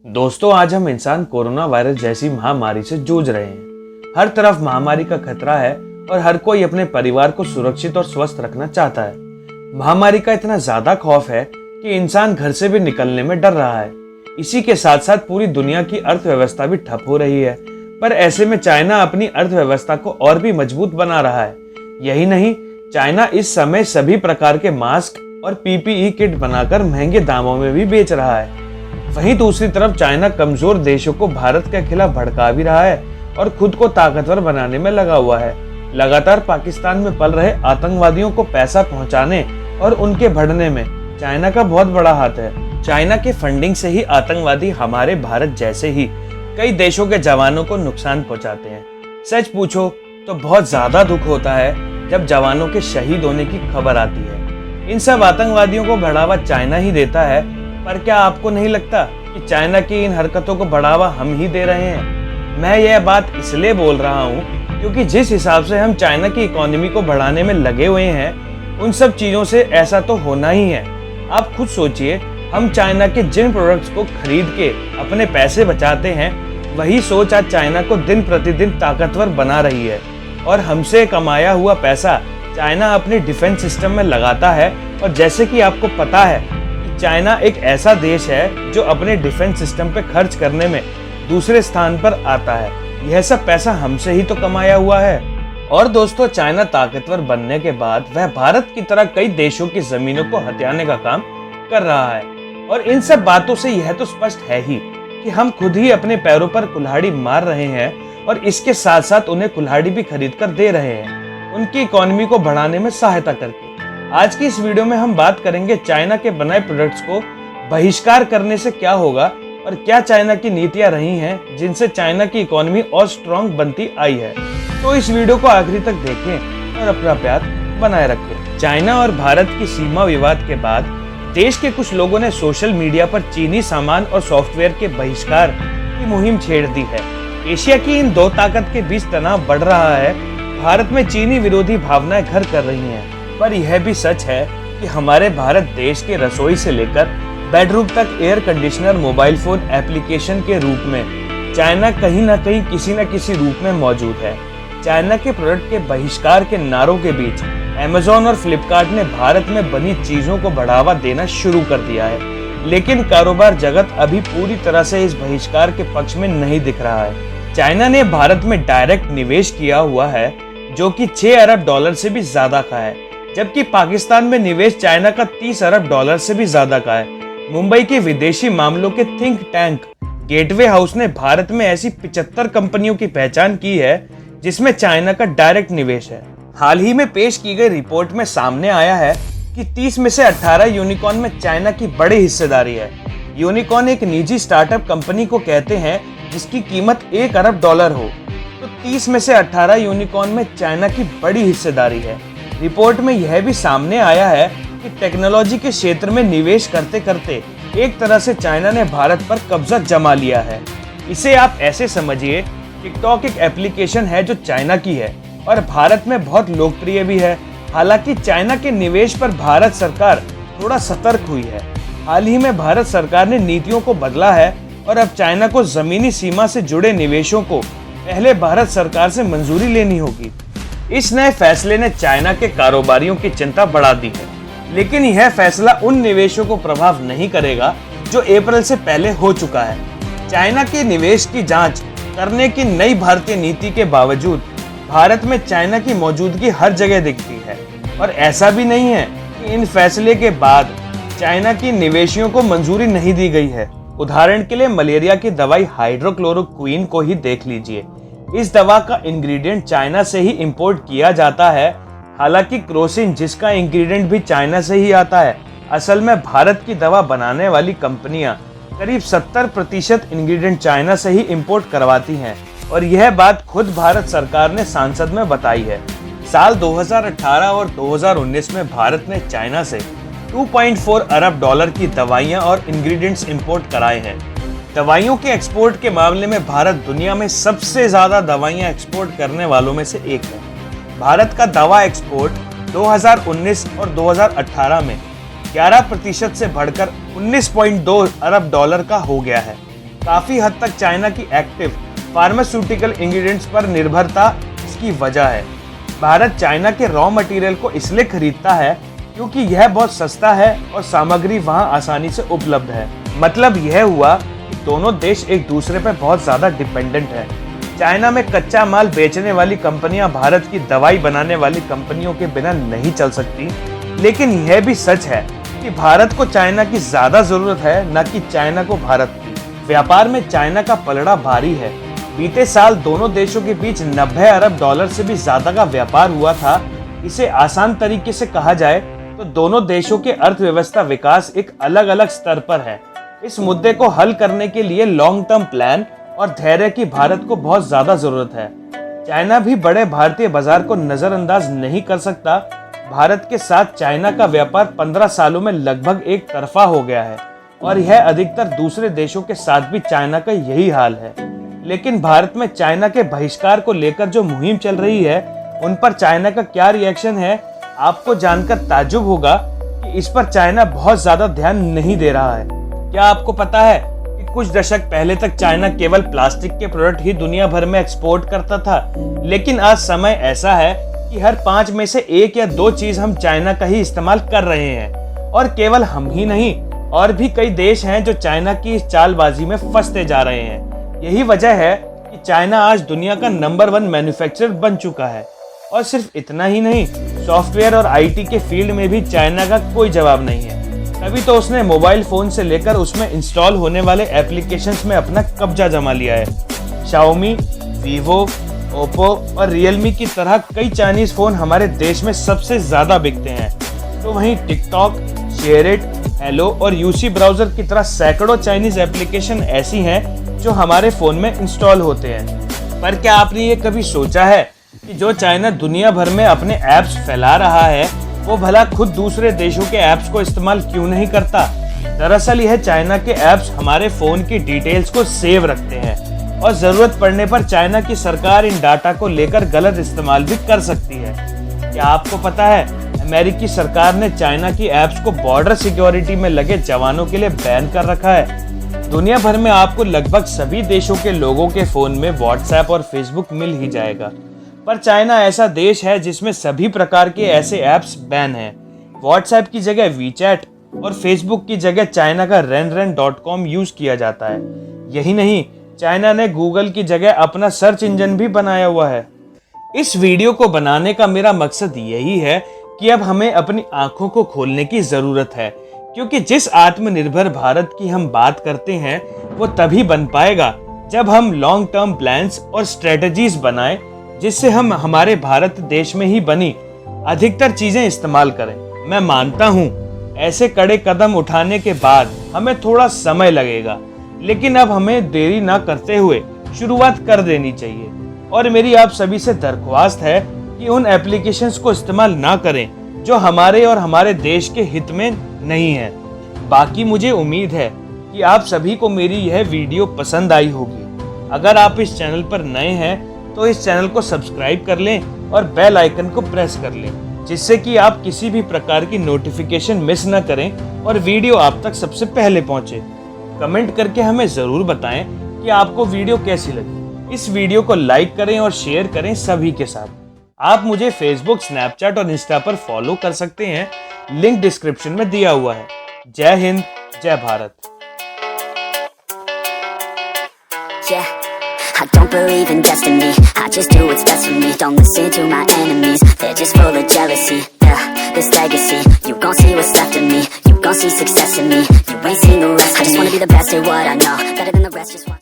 दोस्तों, आज हम इंसान कोरोना वायरस जैसी महामारी से जूझ रहे हैं। हर तरफ महामारी का खतरा है और हर कोई अपने परिवार को सुरक्षित और स्वस्थ रखना चाहता है। महामारी का इतना ज्यादा खौफ है कि इंसान घर से भी निकलने में डर रहा है। इसी के साथ साथ पूरी दुनिया की अर्थव्यवस्था भी ठप हो रही है। पर ऐसे में चाइना अपनी अर्थव्यवस्था को और भी मजबूत बना रहा है। यही नहीं, चाइना इस समय सभी प्रकार के मास्क और पीपीई किट बनाकर महंगे दामों में भी बेच रहा है। वहीं दूसरी तरफ चाइना कमजोर देशों को भारत के खिलाफ भड़का भी रहा है और खुद को ताकतवर बनाने में लगा हुआ है। लगातार पाकिस्तान में पल रहे आतंकवादियों को पैसा पहुंचाने और उनके बढ़ने में चाइना का बहुत बड़ा हाथ है। चाइना के फंडिंग से ही आतंकवादी हमारे भारत जैसे ही कई देशों के जवानों को नुकसान पहुंचाते हैं। सच पूछो तो बहुत ज्यादा दुख होता है जब जवानों के शहीद होने की खबर आती है। इन सब आतंकवादियों को बढ़ावा चाइना ही देता है। पर क्या आपको नहीं लगता कि चाइना की इन हरकतों को बढ़ावा हम ही दे रहे हैं? मैं यह बात इसलिए बोल रहा हूँ क्योंकि जिस हिसाब से हम चाइना की इकोनॉमी को बढ़ाने में लगे हुए हैं, उन सब चीजों से ऐसा तो होना ही है। आप खुद सोचिए, हम चाइना के जिन प्रोडक्ट्स को खरीद के अपने पैसे बचाते हैं, वही सोच आज चाइना को दिन प्रतिदिन ताकतवर बना रही है। और हमसे कमाया हुआ पैसा चाइना अपने डिफेंस सिस्टम में लगाता है। और जैसे कि आपको पता है, चाइना एक ऐसा देश है जो अपने डिफेंस सिस्टम पे खर्च करने में दूसरे स्थान पर आता है। यह सब पैसा हमसे ही तो कमाया हुआ है। और दोस्तों, चाइना ताकतवर बनने के बाद वह भारत की तरह कई देशों की जमीनों को हथियाने का काम कर रहा है। और इन सब बातों से यह तो स्पष्ट है ही कि हम खुद ही अपने पैरों पर कुल्हाड़ी मार रहे हैं और इसके साथ साथ उन्हें कुल्हाड़ी भी खरीद कर दे रहे हैं, उनकी इकोनॉमी को बढ़ाने में सहायता करके। आज की इस वीडियो में हम बात करेंगे चाइना के बनाए प्रोडक्ट्स को बहिष्कार करने से क्या होगा और क्या चाइना की नीतियां रही हैं जिनसे चाइना की इकोनॉमी और स्ट्रॉन्ग बनती आई है। तो इस वीडियो को आखिरी तक देखें और अपना प्यार बनाए रखें। चाइना और भारत की सीमा विवाद के बाद देश के कुछ लोगों ने सोशल मीडिया पर चीनी सामान और सॉफ्टवेयर के बहिष्कार की मुहिम छेड़ दी है। एशिया की इन दो ताकत के बीच तनाव बढ़ रहा है। भारत में चीनी विरोधी भावनाएं घर कर रही हैं। पर यह भी सच है कि हमारे भारत देश के रसोई से लेकर बेडरूम तक air conditioner, mobile phone application के रूप में चाइना कहीं ना कहीं किसी न किसी रूप में मौजूद है। चाइना के प्रोडक्ट के बहिष्कार के नारों के बीच अमेज़न और फ्लिपकार्ट ने भारत में बनी चीजों को बढ़ावा देना शुरू कर दिया है। लेकिन कारोबार जगत अभी पूरी तरह से इस बहिष्कार के पक्ष में नहीं दिख रहा है। चाइना ने भारत में डायरेक्ट निवेश किया हुआ है जो कि 6 अरब डॉलर से भी ज्यादा का है, जबकि पाकिस्तान में निवेश चाइना का 30 अरब डॉलर से भी ज्यादा का है। मुंबई के विदेशी मामलों के थिंक टैंक गेटवे हाउस ने भारत में ऐसी 75 कंपनियों की पहचान की है जिसमें चाइना का डायरेक्ट निवेश है। हाल ही में पेश की गई रिपोर्ट में सामने आया है कि 30 में से 18 यूनिकॉर्न में चाइना की बड़ी हिस्सेदारी है। यूनिकॉर्न एक निजी स्टार्टअप कंपनी को कहते हैं जिसकी कीमत 1 अरब डॉलर हो। तो 30 में से 18 यूनिकॉर्न में चाइना की बड़ी हिस्सेदारी है। रिपोर्ट में यह भी सामने आया है कि टेक्नोलॉजी के क्षेत्र में निवेश करते करते एक तरह से चाइना ने भारत पर कब्जा जमा लिया है। इसे आप ऐसे समझिए, टिकटॉक एक एप्लीकेशन है जो चाइना की है और भारत में बहुत लोकप्रिय भी है। हालांकि चाइना के निवेश पर भारत सरकार थोड़ा सतर्क हुई है। हाल ही में भारत सरकार ने नीतियों को बदला है और अब चाइना को जमीनी सीमा से जुड़े निवेशों को पहले भारत सरकार से मंजूरी लेनी होगी। इस नए फैसले ने चाइना के कारोबारियों की चिंता बढ़ा दी है। लेकिन यह फैसला उन निवेशों को प्रभाव नहीं करेगा जो अप्रैल से पहले हो चुका है। चाइना के निवेश की जांच करने की नई भारतीय नीति के बावजूद भारत में चाइना की मौजूदगी हर जगह दिखती है। और ऐसा भी नहीं है कि इन फैसले के बाद चाइना की निवेशियों को मंजूरी नहीं दी गई है। उदाहरण के लिए मलेरिया की दवाई हाइड्रोक्लोरोक्विन को ही देख लीजिए। इस दवा का इंग्रेडिएंट चाइना से ही इंपोर्ट किया जाता है। हालांकि क्रोसिन, जिसका इंग्रेडिएंट भी चाइना से ही आता है, असल में भारत की दवा बनाने वाली कंपनियां करीब 70% इंग्रेडिएंट चाइना से ही इंपोर्ट करवाती हैं। और यह बात खुद भारत सरकार ने संसद में बताई है। साल 2018 और 2019 में भारत ने चाइना से 2.4 अरब डॉलर की दवाइयां और इंग्रेडिएंट्स इंपोर्ट कराए हैं। दवाइयों के एक्सपोर्ट के मामले में भारत दुनिया में सबसे ज्यादा दवाइयां एक्सपोर्ट करने वालों में से एक है। भारत का दवा एक्सपोर्ट 2019 और 2018 में 11% से बढ़कर 19.2 अरब डॉलर का हो गया है। काफी हद तक चाइना की एक्टिव फार्मास्यूटिकल इंग्रेडिएंट्स पर निर्भरता इसकी वजह है। भारत चाइना के रॉ मटेरियल को इसलिए खरीदता है क्योंकि यह बहुत सस्ता है और सामग्री वहां आसानी से उपलब्ध है। मतलब यह हुआ कि दोनों देश एक दूसरे पर बहुत ज्यादा डिपेंडेंट है। चाइना में कच्चा माल बेचने वाली कंपनियां भारत की दवाई बनाने वाली कंपनियों के बिना नहीं चल सकती, लेकिन यह भी सच है कि भारत को चाइना की ज्यादा जरूरत है, न कि चाइना को भारत की। व्यापार में चाइना का पलड़ा भारी है। बीते साल दोनों देशों के बीच 90 अरब डॉलर से भी ज्यादा का व्यापार हुआ था। इसे आसान तरीके से कहा जाए तो दोनों देशों के अर्थव्यवस्था विकास एक अलग अलग स्तर पर है। इस मुद्दे को हल करने के लिए लॉन्ग टर्म प्लान और धैर्य की भारत को बहुत ज्यादा जरूरत है। चाइना भी बड़े भारतीय बाजार को नजरअंदाज नहीं कर सकता। भारत के साथ चाइना का व्यापार 15 सालों में लगभग एक तरफा हो गया है और यह अधिकतर दूसरे देशों के साथ भी चाइना का यही हाल है। लेकिन भारत में चाइना के बहिष्कार को लेकर जो मुहिम चल रही है, उन पर चाइना का क्या रिएक्शन है, आपको जानकर ताज्जुब होगा कि इस पर चाइना बहुत ज्यादा ध्यान नहीं दे रहा है। क्या आपको पता है कि कुछ दशक पहले तक चाइना केवल प्लास्टिक के प्रोडक्ट ही दुनिया भर में एक्सपोर्ट करता था, लेकिन आज समय ऐसा है कि हर 5 में से 1 या 2 चीज हम चाइना का ही इस्तेमाल कर रहे हैं। और केवल हम ही नहीं, और भी कई देश हैं जो चाइना की इस चालबाजी में फंसते जा रहे हैं। यही वजह है कि चाइना आज दुनिया का नंबर 1 मैन्युफैक्चरर बन चुका है। और सिर्फ इतना ही नहीं, सॉफ्टवेयर और आईटी के फील्ड में भी चाइना का कोई जवाब नहीं है। तभी तो उसने मोबाइल फोन से लेकर उसमें इंस्टॉल होने वाले एप्लीकेशंस में अपना कब्जा जमा लिया है। Xiaomi, Vivo, Oppo और Realme की तरह कई चाइनीज फोन हमारे देश में सबसे ज्यादा बिकते हैं। तो वहीं टिकटॉक, शेयरिट, हेलो और यूसी ब्राउजर की तरह सैकड़ों चाइनीज एप्लीकेशन ऐसी हैं जो हमारे फोन में इंस्टॉल होते हैं। पर क्या आपने ये कभी सोचा है कि जो चाइना दुनिया भर में अपने ऐप्स फैला रहा है, वो भला खुद दूसरे देशों के ऐप्स को इस्तेमाल क्यों नहीं करता? दरअसल यह चाइना के ऐप्स हमारे फोन की डिटेल्स को सेव रखते हैं और जरूरत पड़ने पर चाइना की सरकार इन डाटा को लेकर गलत इस्तेमाल भी कर सकती है। क्या आपको पता है, अमेरिकी सरकार ने चाइना की ऐप्स को बॉर्डर सिक्योरिटी में लगे जवानों के लिए बैन कर रखा है। दुनिया भर में आपको लगभग सभी देशों के लोगों के फोन में व्हाट्सएप और फेसबुक मिल ही जाएगा, पर चाइना ऐसा देश है जिसमें सभी प्रकार के ऐसे ऐप्स बैन हैं। व्हाट्सएप की जगह वीचैट और फेसबुक की जगह चाइना का renren.com यूज किया जाता है। यही नहीं, चाइना ने गूगल की जगह अपना सर्च इंजन भी बनाया हुआ है। इस वीडियो को बनाने का मेरा मकसद यही है कि अब हमें अपनी आंखों को खोलने की जरूरत है, क्योंकि जिस आत्मनिर्भर भारत की हम बात करते हैं वो तभी बन पाएगा जब हम लॉन्ग टर्म प्लान्स और स्ट्रेटजीज बनाएं, जिससे हम हमारे भारत देश में ही बनी अधिकतर चीजें इस्तेमाल करें। मैं मानता हूँ ऐसे कड़े कदम उठाने के बाद हमें थोड़ा समय लगेगा, लेकिन अब हमें देरी ना करते हुए शुरुआत कर देनी चाहिए। और मेरी आप सभी से दरख्वास्त है कि उन एप्लीकेशंस को इस्तेमाल ना करें जो हमारे और हमारे देश के हित में नहीं है। बाकी मुझे उम्मीद है कि आप सभी को मेरी यह वीडियो पसंद आई होगी। अगर आप इस चैनल पर नए हैं तो इस चैनल को सब्सक्राइब कर लें और बेल आइकन को प्रेस कर लें, जिससे कि आप किसी भी प्रकार की नोटिफिकेशन मिस न करें और वीडियो आप तक सबसे पहले पहुंचे। कमेंट करके हमें ज़रूर बताएं कि आपको वीडियो कैसी लगी। इस वीडियो को लाइक करें और शेयर करें सभी के साथ। आप मुझे फेसबुक, स्नैपचैट और इंस्टा पर फॉलो कर सकते हैं, लिंक डिस्क्रिप्शन में दिया हुआ है। जय हिंद, जय Bharat. I don't believe in destiny, I just do what's best for me. Don't listen to my enemies, they're just full of jealousy. Yeah, this legacy, you gon' see what's left of me. You gon' see success in me, you ain't seen the rest of me. I just wanna be the best at what I know, better than the rest, just want